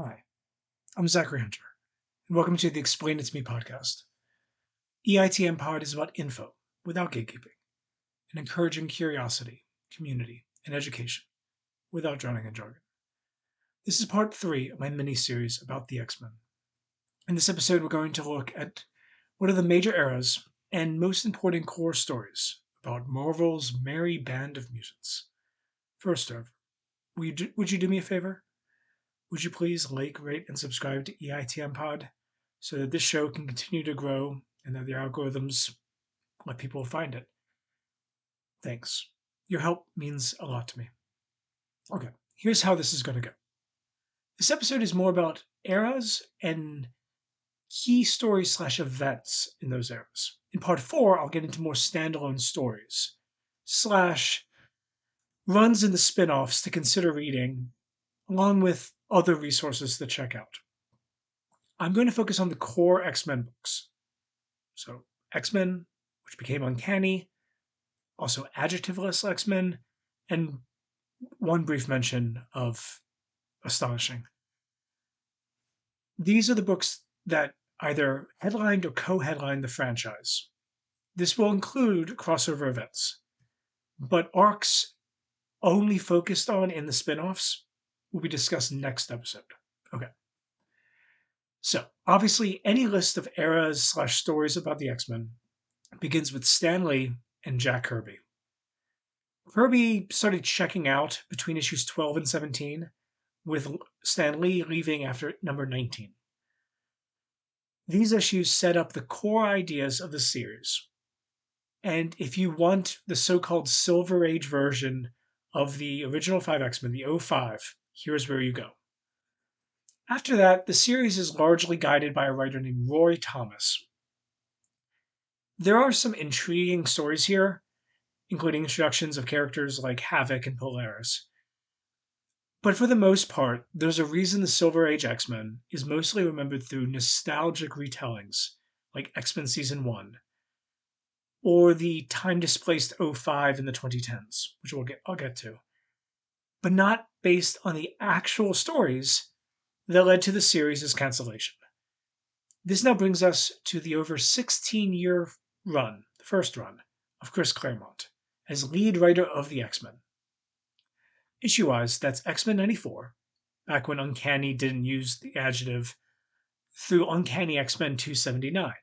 Hi, I'm Zachary Hunter, and welcome to the Explain It to Me podcast. EITM pod is about info without gatekeeping and encouraging curiosity, community, and education without drowning in jargon. This is part 3 of my mini-series about the X-Men. In this episode, we're going to look at what are the major eras and most important core stories about Marvel's merry band of mutants. First off, would you do me a favor? Would you please like, rate, and subscribe to EITM Pod so that this show can continue to grow and that the algorithms let people find it? Thanks. Your help means a lot to me. Okay, here's how this is going to go. This episode is more about eras and key stories / events in those eras. In part 4, I'll get into more standalone stories / runs in the spin-offs to consider reading, along with other resources to check out. I'm going to focus on the core X-Men books. So X-Men, which became Uncanny, also adjectiveless X-Men, and one brief mention of Astonishing. These are the books that either headlined or co-headlined the franchise. This will include crossover events, but arcs only focused on in the spin-offs will be discussed next episode. Okay. So, obviously, any list of eras / stories about the X-Men begins with Stan Lee and Jack Kirby. Kirby started checking out between issues 12 and 17, with Stan Lee leaving after number 19. These issues set up the core ideas of the series. And if you want the so-called Silver Age version of the original 5 X-Men, the 05, here's where you go. After that, the series is largely guided by a writer named Roy Thomas. There are some intriguing stories here, including introductions of characters like Havoc and Polaris. But for the most part, there's a reason the Silver Age X-Men is mostly remembered through nostalgic retellings, like X-Men Season 1, or the time-displaced 05 in the 2010s, which I'll get to, but not based on the actual stories that led to the series' cancellation. This now brings us to the over 16-year run, the first run, of Chris Claremont as lead writer of the X-Men. Issue-wise, that's X-Men 94, back when Uncanny didn't use the adjective, through Uncanny X-Men 279,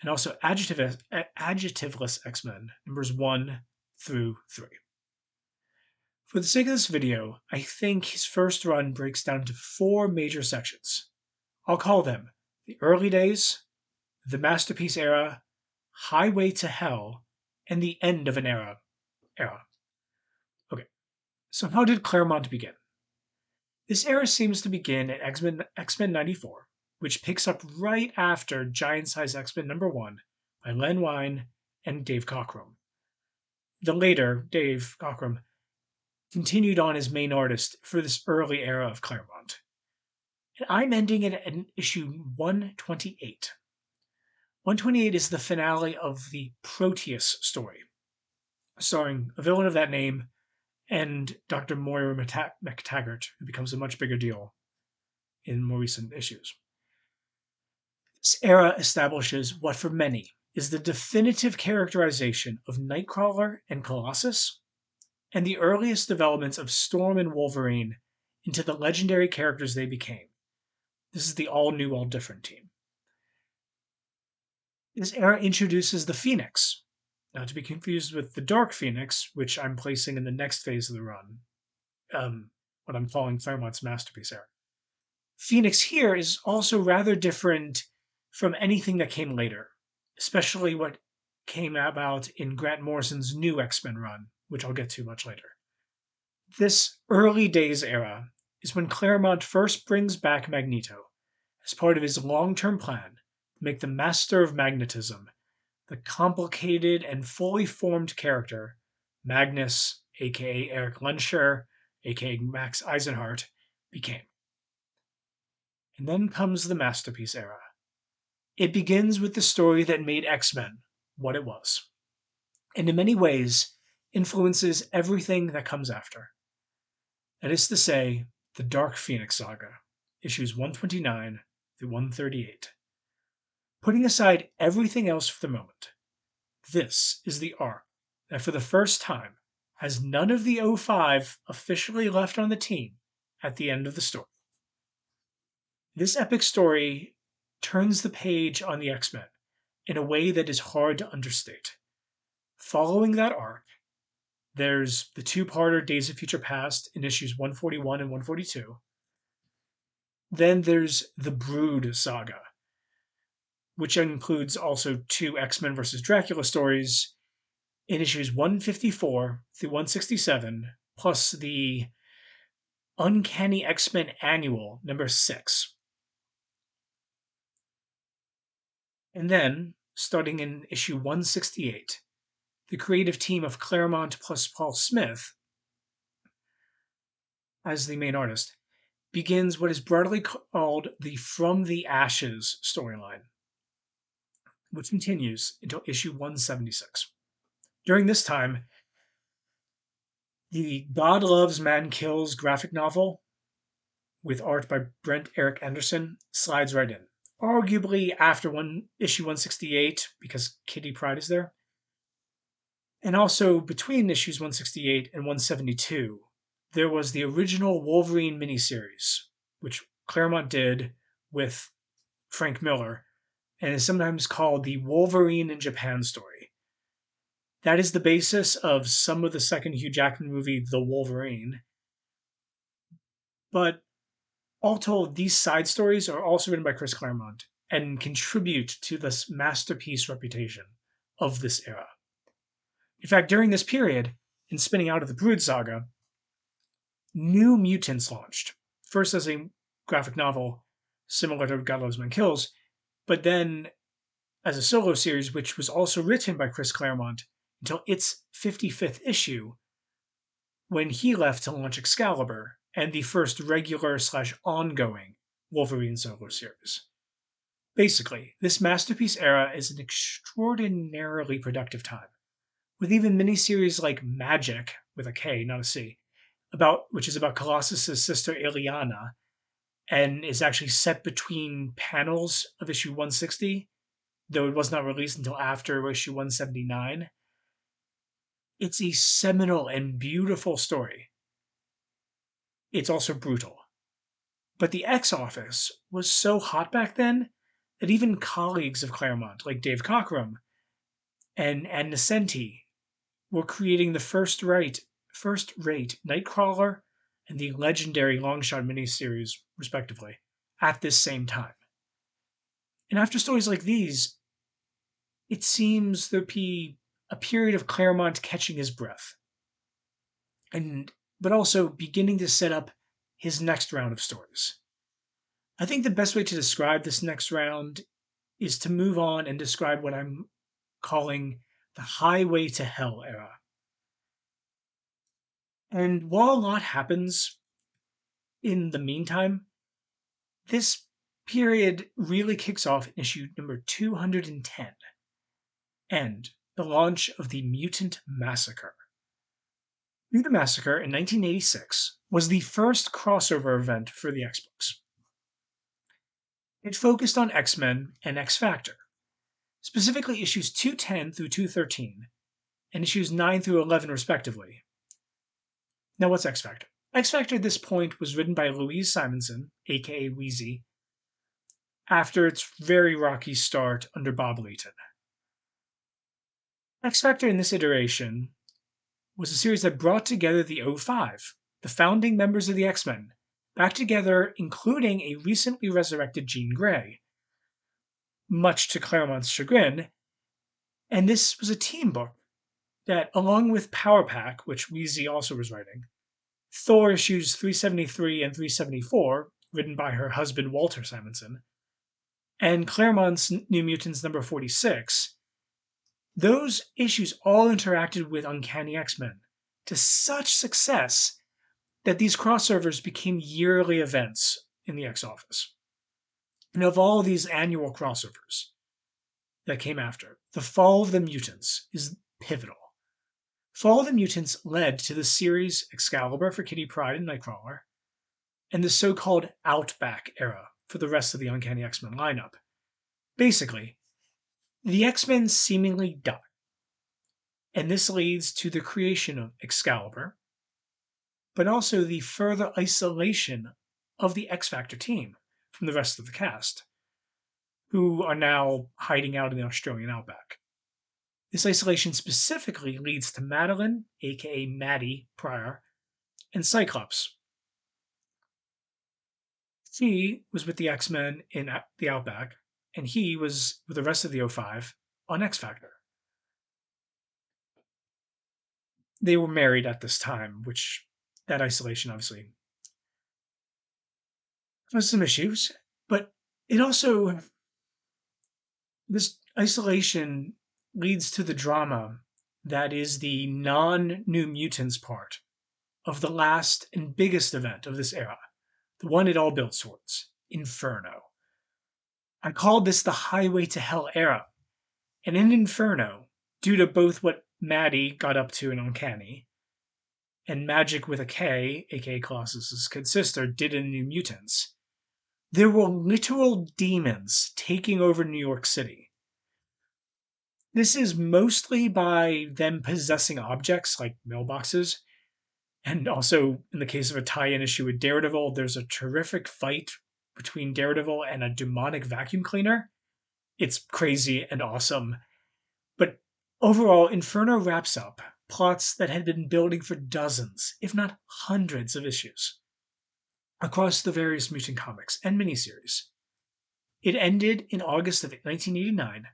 and also adjectiveless X-Men, numbers 1 through 3. For the sake of this video, I think his first run breaks down into 4 major sections. I'll call them the early days, the Masterpiece era, Highway to Hell, and the end of an era. Okay, so how did Claremont begin? This era seems to begin at X-Men 94, which picks up right after Giant Size X-Men number 1 by Len Wein and Dave Cockrum. The later, Dave Cockrum, continued on as main artist for this early era of Claremont. And I'm ending it at issue 128. 128 is the finale of the Proteus story, starring a villain of that name and Dr. Moira McTaggart, who becomes a much bigger deal in more recent issues. This era establishes what for many is the definitive characterization of Nightcrawler and Colossus, and the earliest developments of Storm and Wolverine into the legendary characters they became. This is the all-new, all-different team. This era introduces the Phoenix, not to be confused with the Dark Phoenix, which I'm placing in the next phase of the run, what I'm calling Claremont's Masterpiece era. Phoenix here is also rather different from anything that came later, especially what came about in Grant Morrison's new X-Men run, which I'll get to much later. This early days era is when Claremont first brings back Magneto as part of his long-term plan to make the Master of Magnetism the complicated and fully formed character Magnus, aka Eric Lehnsherr, aka Max Eisenhart, became. And then comes the Masterpiece era. It begins with the story that made X-Men what it was, and in many ways influences everything that comes after. That is to say, the Dark Phoenix saga, issues 129 through 138. Putting aside everything else for the moment, this is the arc that for the first time has none of the O5 officially left on the team at the end of the story. This epic story turns the page on the X-Men in a way that is hard to understate. Following that arc, there's the two-parter Days of Future Past in issues 141 and 142. Then there's the Brood saga, which includes also two X-Men vs. Dracula stories in issues 154 through 167, plus the Uncanny X-Men Annual number 6. And then, starting in issue 168, the creative team of Claremont plus Paul Smith, as the main artist, begins what is broadly called the From the Ashes storyline, which continues until issue 176. During this time, the God Loves, Man Kills graphic novel, with art by Brent Eric Anderson, slides right in. Arguably after issue 168, because Kitty Pryde is there. And also between issues 168 and 172, there was the original Wolverine miniseries, which Claremont did with Frank Miller, and is sometimes called the Wolverine in Japan story. That is the basis of some of the second Hugh Jackman movie, The Wolverine. But all told, these side stories are also written by Chris Claremont and contribute to this masterpiece reputation of this era. In fact, during this period, in spinning out of the Brood saga, New Mutants launched, first as a graphic novel similar to God Loves Man Kills, but then as a solo series, which was also written by Chris Claremont until its 55th issue, when he left to launch Excalibur and the first regular/ongoing Wolverine solo series. Basically, this masterpiece era is an extraordinarily productive time, with even miniseries like Magic, with a K, not a C, which is about Colossus' sister Ileana, and is actually set between panels of issue 160, though it was not released until after issue 179. It's a seminal and beautiful story. It's also brutal. But the X Office was so hot back then that even colleagues of Claremont, like Dave Cockrum and Nocenti, were creating the first-rate Nightcrawler and the legendary Longshot miniseries, respectively, at this same time. And after stories like these, it seems there'd be a period of Claremont catching his breath, but also beginning to set up his next round of stories. I think the best way to describe this next round is to move on and describe what I'm calling the Highway to Hell era. And while a lot happens in the meantime, this period really kicks off in issue number 210, and the launch of the Mutant Massacre. Mutant Massacre in 1986 was the first crossover event for the X-Books. It focused on X-Men and X-Factor, specifically issues 210 through 213, and issues 9 through 11 respectively. Now what's X-Factor? X-Factor at this point was written by Louise Simonson, aka Wheezy, after its very rocky start under Bob Layton. X-Factor in this iteration was a series that brought together the O5, the founding members of the X-Men, back together, including a recently resurrected Jean Grey, much to Claremont's chagrin. And this was a team book that, along with Power Pack, which Wheezy also was writing, Thor issues 373 and 374, written by her husband Walter Simonson, and Claremont's New Mutants number 46, those issues all interacted with Uncanny X-Men to such success that these crossovers became yearly events in the X-Office. And of all these annual crossovers that came after, the Fall of the Mutants is pivotal. Fall of the Mutants led to the series Excalibur for Kitty Pryde and Nightcrawler, and the so-called Outback era for the rest of the Uncanny X-Men lineup. Basically, the X-Men seemingly die, and this leads to the creation of Excalibur, but also the further isolation of the X-Factor team from the rest of the cast, who are now hiding out in the Australian outback. This isolation specifically leads to Madeline, aka Maddie Pryor, and Cyclops. She was with the X-Men in the outback, and he was with the rest of the O5 on X-Factor. They were married at this time, which that isolation obviously caused some issues, but it also, this isolation leads to the drama that is the non-New Mutants part of the last and biggest event of this era, the one it all builds towards, Inferno. I called this the Highway to Hell era, and in Inferno, due to both what Maddie got up to in Uncanny, and Magic with a K, aka Colossus's kid sister, did in New Mutants, there were literal demons taking over New York City. This is mostly by them possessing objects like mailboxes, and also in the case of a tie-in issue with Daredevil, there's a terrific fight between Daredevil and a demonic vacuum cleaner. It's crazy and awesome. But overall, Inferno wraps up plots that had been building for dozens, if not hundreds of issues across the various mutant comics and miniseries. It ended in August of 1989,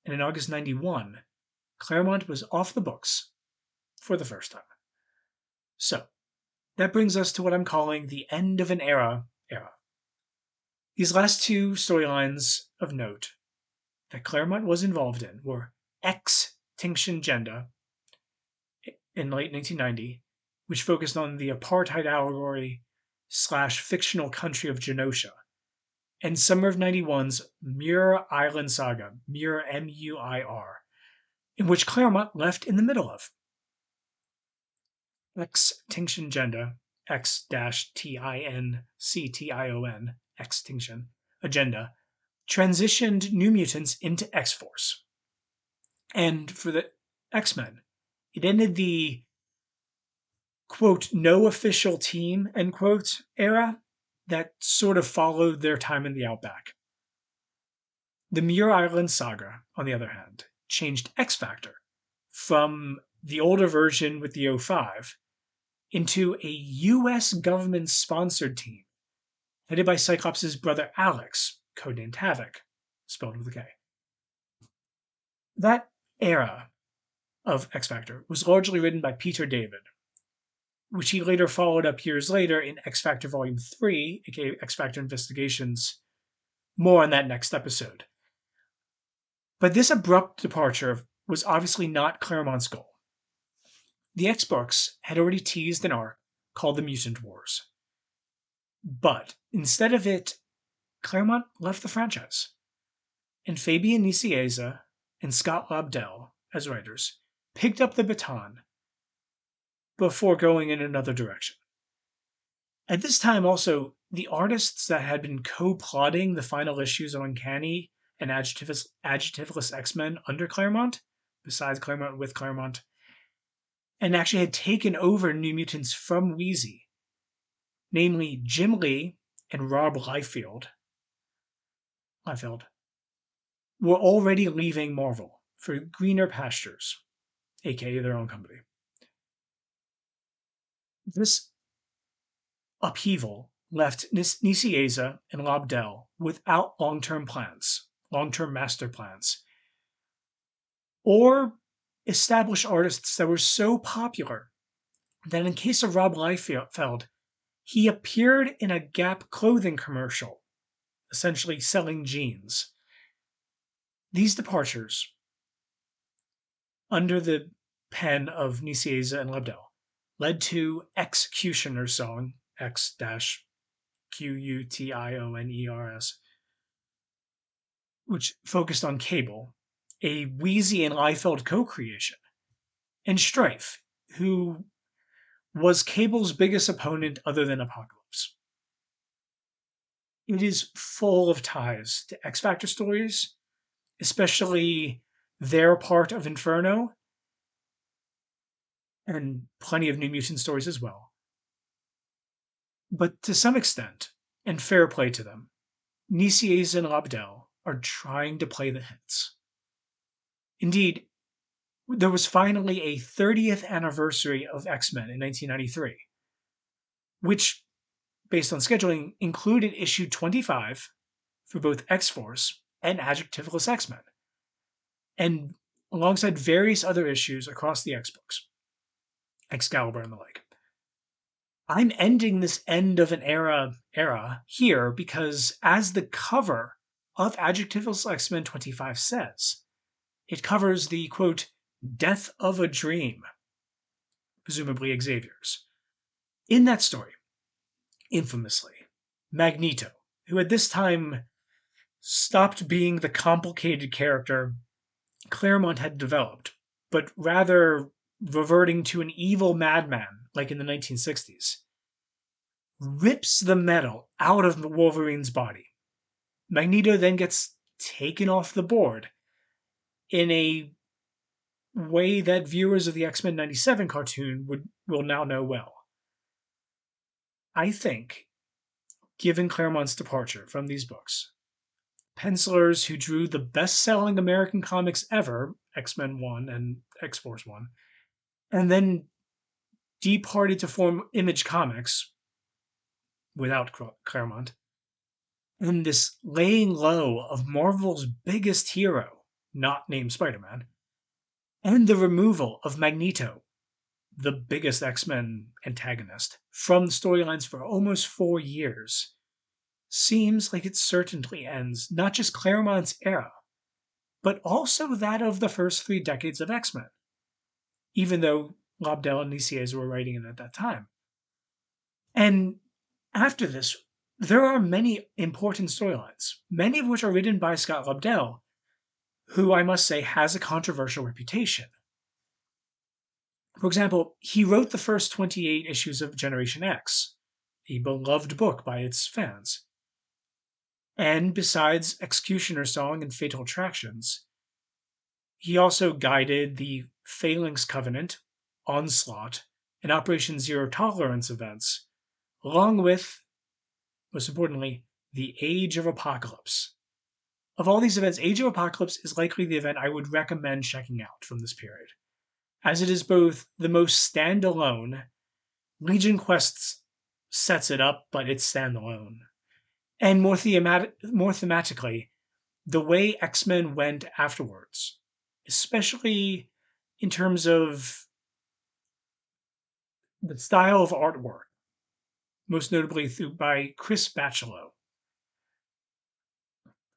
and in August 91, Claremont was off the books for the first time. So, that brings us to what I'm calling the end of an era. These last two storylines of note that Claremont was involved in were Extinction Agenda in late 1990, which focused on the apartheid allegory / fictional country of Genosha, and summer of 91's Muir Island Saga, Muir M-U-I-R, in which Claremont left in the middle of. Extinction Agenda, X-Tinction, Extinction Agenda, transitioned New Mutants into X-Force. And for the X-Men, it ended the, quote, no official team, end quote, era that sort of followed their time in the Outback. The Muir Island Saga, on the other hand, changed X-Factor from the older version with the O5 into a US government-sponsored team headed by Cyclops' brother Alex, codenamed Havoc, spelled with a K. That era of X-Factor was largely written by Peter David, which he later followed up years later in X-Factor Volume 3, aka X-Factor Investigations. More on that next episode. But this abrupt departure was obviously not Claremont's goal. The X-Books had already teased an arc called the Mutant Wars. But instead of it, Claremont left the franchise, and Fabian Nicieza and Scott Lobdell, as writers, picked up the baton before going in another direction. At this time also, the artists that had been co-plotting the final issues of Uncanny and Adjectiveless X-Men under Claremont, besides Claremont with Claremont, and actually had taken over New Mutants from Wheezy, namely Jim Lee and Rob Liefeld, were already leaving Marvel for greener pastures, aka their own company. This upheaval left Nicieza and Lobdell without long-term master plans, or established artists that were so popular that in case of Rob Liefeld, he appeared in a Gap clothing commercial, essentially selling jeans. These departures, under the pen of Nicieza and Lobdell, led to Executioner's Song, X-Qutioners, which focused on Cable, a Wheezy and Liefeld co-creation, and Strife, who was Cable's biggest opponent other than Apocalypse. it is full of ties to X Factor stories, especially their part of Inferno, and plenty of New Mutant stories as well. But to some extent, and fair play to them, Nicieza and Lobdell are trying to play the hits. Indeed, there was finally a 30th anniversary of X-Men in 1993, which, based on scheduling, included issue 25 for both X-Force and Adjectiveless X-Men, and alongside various other issues across the X-Books, Excalibur and the like. I'm ending this end of an era here because, as the cover of Adjectiveless X-Men 25 says, it covers the, quote, death of a dream, presumably Xavier's. In that story, infamously, Magneto, who at this time stopped being the complicated character Claremont had developed, but rather reverting to an evil madman like in the 1960s, rips the metal out of Wolverine's body. Magneto then gets taken off the board in a way that viewers of the X-Men 97 cartoon will now know well. I think, given Claremont's departure from these books, pencilers who drew the best-selling American comics ever, X-Men 1 and X-Force 1, and then departed to form Image Comics without Claremont, and this laying low of Marvel's biggest hero, not named Spider-Man, and the removal of Magneto, the biggest X-Men antagonist, from the storylines for almost 4 years, seems like it certainly ends not just Claremont's era, but also that of the first 3 decades of X-Men, even though Lobdell and Nicieza were writing it at that time. And after this, there are many important storylines, many of which are written by Scott Lobdell, who I must say has a controversial reputation. For example, he wrote the first 28 issues of Generation X, a beloved book by its fans. And besides Executioner's Song and Fatal Attractions, he also guided the Phalanx Covenant, Onslaught, and Operation Zero Tolerance events, along with, most importantly, the Age of Apocalypse. Of all these events, Age of Apocalypse is likely the event I would recommend checking out from this period, as it is both the most standalone. Legion Quests sets it up, but it's standalone. And more thematically, the way X-Men went afterwards, especially in terms of the style of artwork, most notably by Chris Bachalo.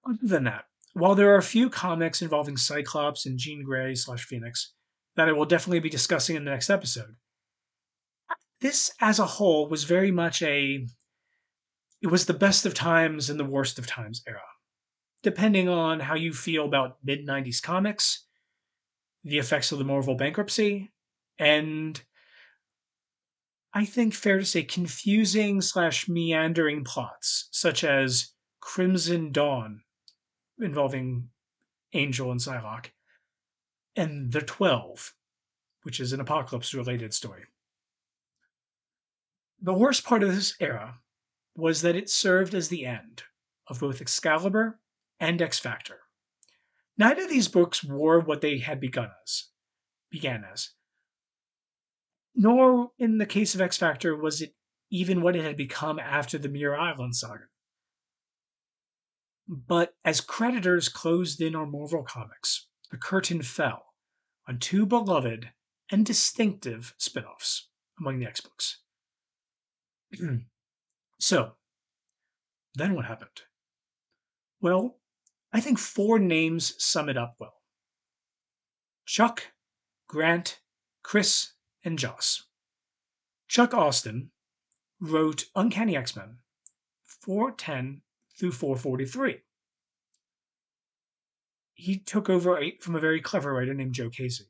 Other than that, while there are a few comics involving Cyclops and Jean Grey/Phoenix that I will definitely be discussing in the next episode, this as a whole was very much it was the best of times and the worst of times era, depending on how you feel about mid-90s comics, the effects of the Marvel bankruptcy, and I think fair to say confusing/meandering plots, such as Crimson Dawn, involving Angel and Psylocke, and The 12, which is an Apocalypse-related story. The worst part of this era was that it served as the end of both Excalibur and X Factor. Neither of these books were what they had began as, nor in the case of X Factor was it even what it had become after the Muir Island saga. But as creditors closed in on Marvel Comics, the curtain fell on 2 beloved and distinctive spin-offs among the X-Books. So, then what happened? Well, I think 4 names sum it up well. Chuck, Grant, Chris, and Joss. Chuck Austin wrote Uncanny X-Men 410 through 443. He took over from a very clever writer named Joe Casey.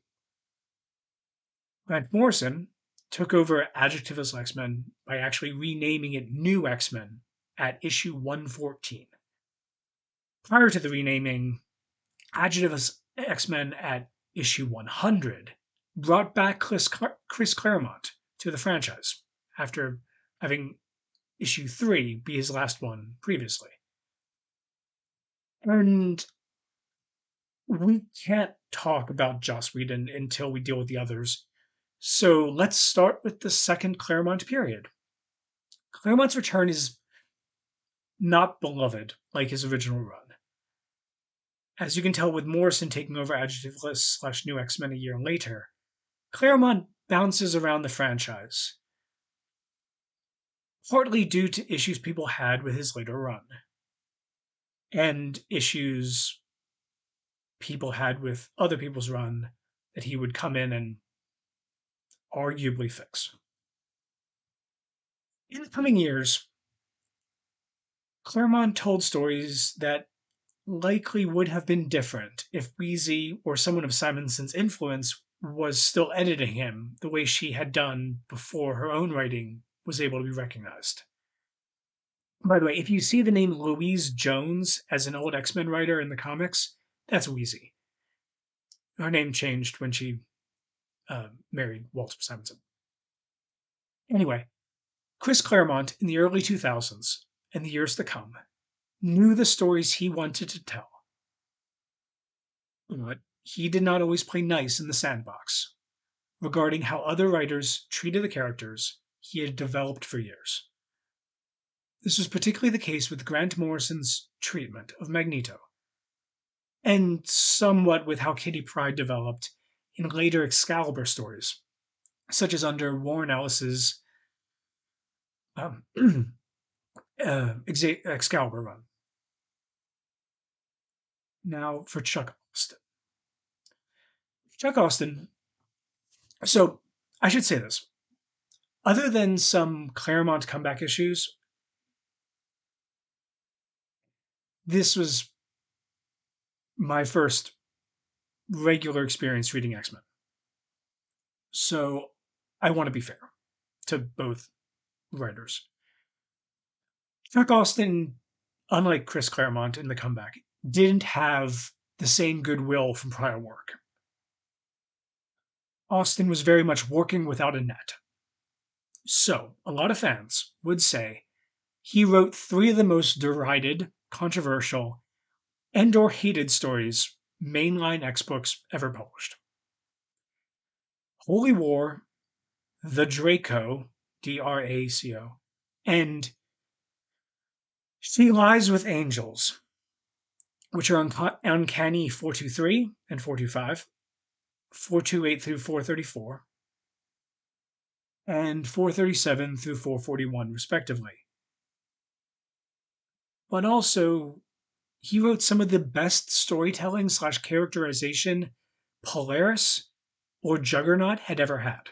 Grant Morrison took over Adjectiveless X-Men by actually renaming it New X-Men at issue 114. Prior to the renaming, Adjectivist X-Men at issue 100 brought back Chris Claremont to the franchise after having issue 3 be his last one previously. And we can't talk about Joss Whedon until we deal with the others. So let's start with the second Claremont period. Claremont's return is not beloved like his original run. As you can tell with Morrison taking over Adjectiveless/New X-Men a year later, Claremont bounces around the franchise, partly due to issues people had with his later run, and issues people had with other people's run that he would come in and arguably fix. In the coming years, Claremont told stories that likely would have been different if Wheezy or someone of Simonson's influence was still editing him the way she had done before her own writing was able to be recognized. By the way, if you see the name Louise Jones as an old X-Men writer in the comics, that's Wheezy. Her name changed when she married Walter Simonson. Anyway, Chris Claremont in the early 2000s and the years to come knew the stories he wanted to tell. But he did not always play nice in the sandbox regarding how other writers treated the characters he had developed for years. This was particularly the case with Grant Morrison's treatment of Magneto, and somewhat with how Kitty Pryde developed in later Excalibur stories, such as under Warren Ellis's Excalibur run. Now for Chuck Austin. Chuck Austin, so I should say this. Other than some Claremont comeback issues, this was my first regular experience reading X-Men. So I want to be fair to both writers. Chuck Austin, unlike Chris Claremont in the comeback, didn't have the same goodwill from prior work. Austin was very much working without a net. So, a lot of fans would say he wrote 3 of the most derided, controversial, and/or hated stories mainline X books ever published. Holy War, The Draco, Draco, and She Lies with Angels, which are Uncanny 423 and 425, 428 through 434, and 437 through 441, respectively. But also, he wrote some of the best storytelling/characterization Polaris or Juggernaut had ever had.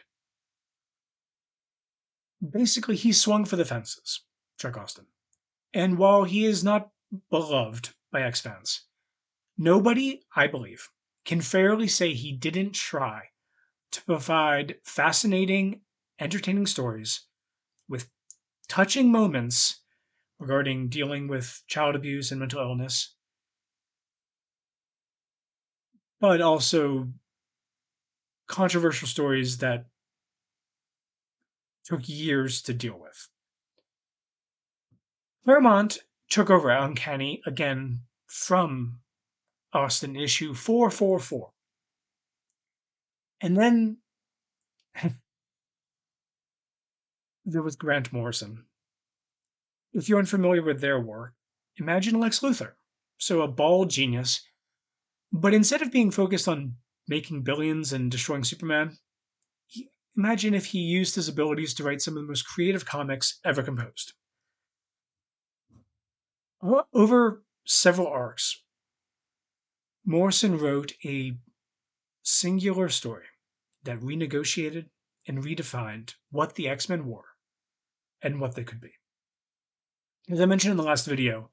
Basically, he swung for the fences, Chuck Austin. And while he is not beloved by X fans, nobody, I believe, can fairly say he didn't try to provide fascinating, entertaining stories with touching moments regarding dealing with child abuse and mental illness, but also controversial stories that took years to deal with. Claremont took over Uncanny again from Austin issue 444. And then there was Grant Morrison. If you're unfamiliar with their work, imagine Lex Luthor. So a bald genius, but instead of being focused on making billions and destroying Superman, imagine if he used his abilities to write some of the most creative comics ever composed. Over several arcs, Morrison wrote a singular story that renegotiated and redefined what the X-Men were and what they could be. As I mentioned in the last video,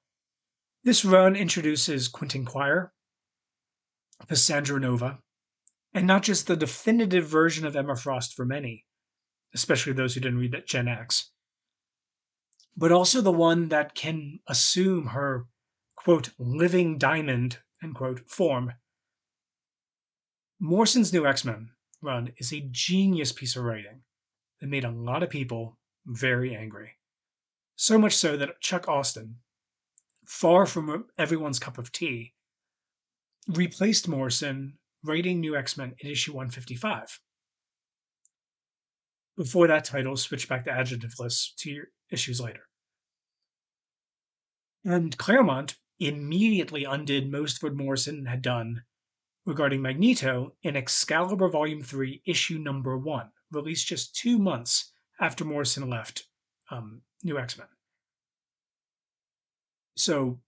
this run introduces Quentin Quire, Cassandra Nova, and not just the definitive version of Emma Frost for many, especially those who didn't read that Gen X, but also the one that can assume her, quote, living diamond, end quote, form. Morrison's New X-Men run is a genius piece of writing that made a lot of people very angry. So much so that Chuck Austen, far from everyone's cup of tea, replaced Morrison writing New X-Men in issue 155. Before that title switched back to adjectiveless 2 issues later. And Claremont immediately undid most of what Morrison had done regarding Magneto in Excalibur Volume 3, issue number 1, released just 2 months after Morrison left New X-Men. So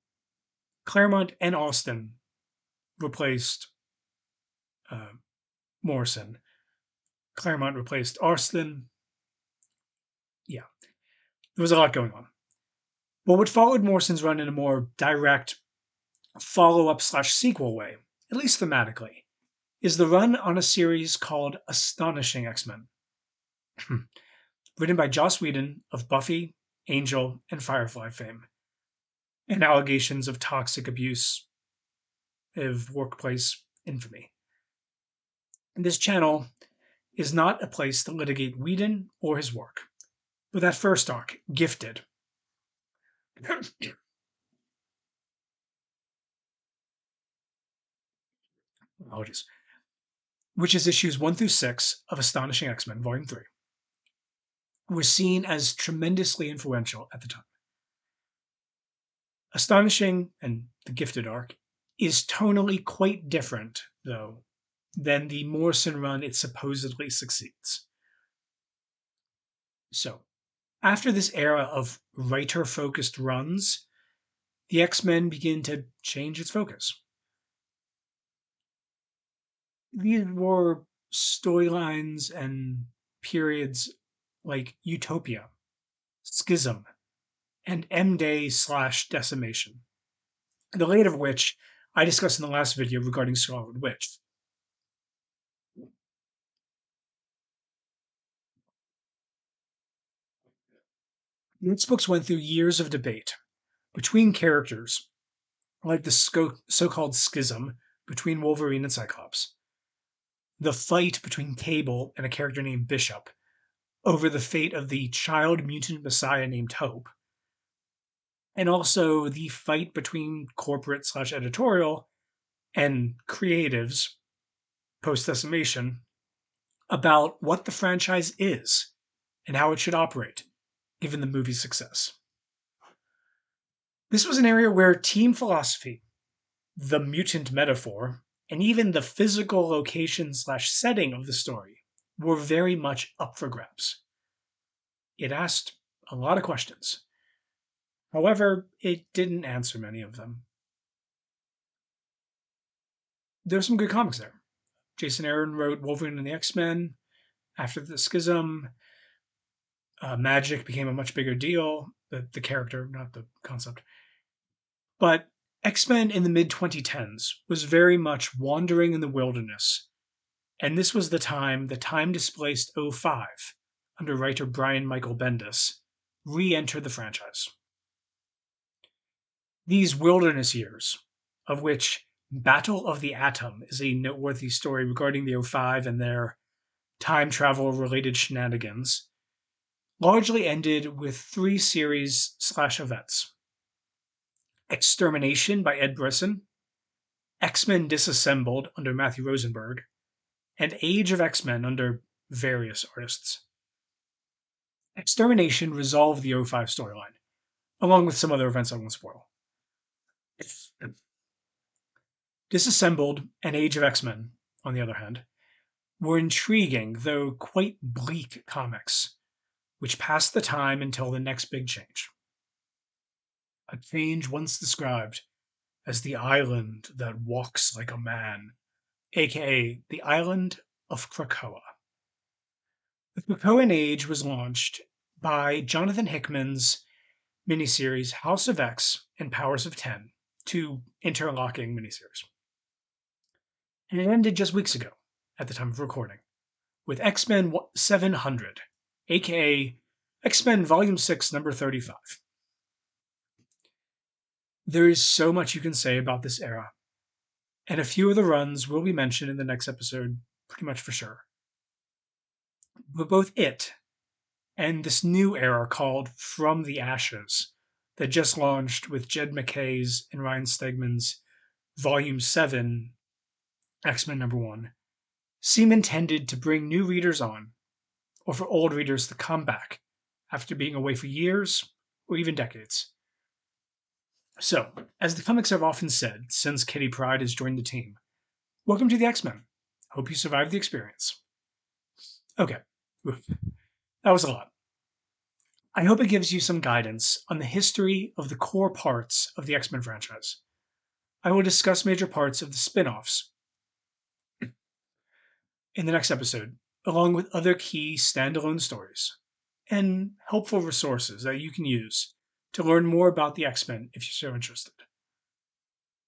Claremont and Austen replaced Morrison. Claremont replaced Austen. Yeah, there was a lot going on. But what followed Morrison's run in a more direct follow-up slash sequel way, at least thematically, is the run on a series called Astonishing X-Men, written by Joss Whedon of Buffy, Angel, and Firefly fame, and allegations of toxic abuse of workplace infamy. And this channel is not a place to litigate Whedon or his work. But that first arc, Gifted, apologies, which is issues 1 through 6 of Astonishing X-Men Volume 3, was seen as tremendously influential at the time. Astonishing and the Gifted arc is tonally quite different, though, than the Morrison run it supposedly succeeds. So, after this era of writer-focused runs, the X-Men begin to change its focus. These were storylines and periods like Utopia, Schism, and M-Day / Decimation, the later of which I discussed in the last video regarding Scarlet Witch. These books went through years of debate between characters like the so-called schism between Wolverine and Cyclops, the fight between Cable and a character named Bishop over the fate of the child mutant messiah named Hope, and also the fight between corporate / editorial and creatives post-decimation about what the franchise is and how it should operate, given the movie's success. This was an area where team philosophy, the mutant metaphor, and even the physical location / setting of the story were very much up for grabs. It asked a lot of questions. However, it didn't answer many of them. There's some good comics there. Jason Aaron wrote Wolverine and the X-Men. After the Schism, magic became a much bigger deal. The character, not the concept. But X-Men in the mid-2010s was very much wandering in the wilderness. And this was the time-displaced 05, under writer Brian Michael Bendis, re-entered the franchise. These wilderness years, of which Battle of the Atom is a noteworthy story regarding the 05 and their time travel-related shenanigans, largely ended with 3 series / events. Extermination by Ed Brisson, X-Men Disassembled under Matthew Rosenberg, and Age of X-Men under various artists. Extermination resolved the 05 storyline, along with some other events I won't spoil. Disassembled and Age of X-Men, on the other hand, were intriguing, though quite bleak comics, which passed the time until the next big change. A change once described as the island that walks like a man, aka the island of Krakoa. The Krakoan Age was launched by Jonathan Hickman's miniseries House of X and Powers of 10, 2 interlocking miniseries. And it ended just weeks ago, at the time of recording, with X-Men 700, aka X-Men Volume 6, number 35. There is so much you can say about this era, and a few of the runs will be mentioned in the next episode, pretty much for sure. But both it and this new era called From the Ashes that just launched with Jed MacKay's and Ryan Stegman's Volume 7, X-Men number 1, seem intended to bring new readers on, or for old readers to come back after being away for years or even decades. So, as the comics have often said since Kitty Pryde has joined the team, welcome to the X-Men. Hope you survived the experience. Okay, that was a lot. I hope it gives you some guidance on the history of the core parts of the X-Men franchise. I will discuss major parts of the spin-offs in the next episode, along with other key standalone stories and helpful resources that you can use to learn more about the X-Men if you're so interested.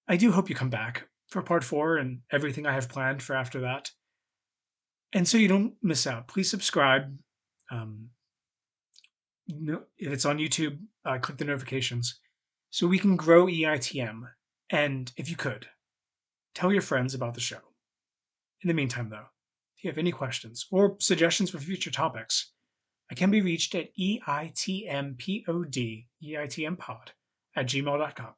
I do hope you come back for part 4 and everything I have planned for after that. And so you don't miss out, please subscribe. If it's on YouTube, click the notifications so we can grow EITM. And if you could, tell your friends about the show. In the meantime, though, if you have any questions or suggestions for future topics, I can be reached at EITMPod at gmail.com.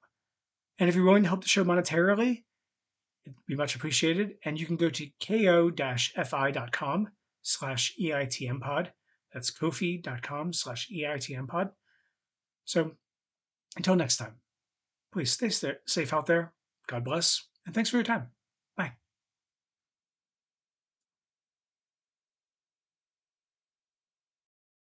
And if you're willing to help the show monetarily, it'd be much appreciated. And you can go to ko-fi.com/EITMpod. That's kofi.com/EITMpod. So until next time, please stay safe out there. God bless, and thanks for your time.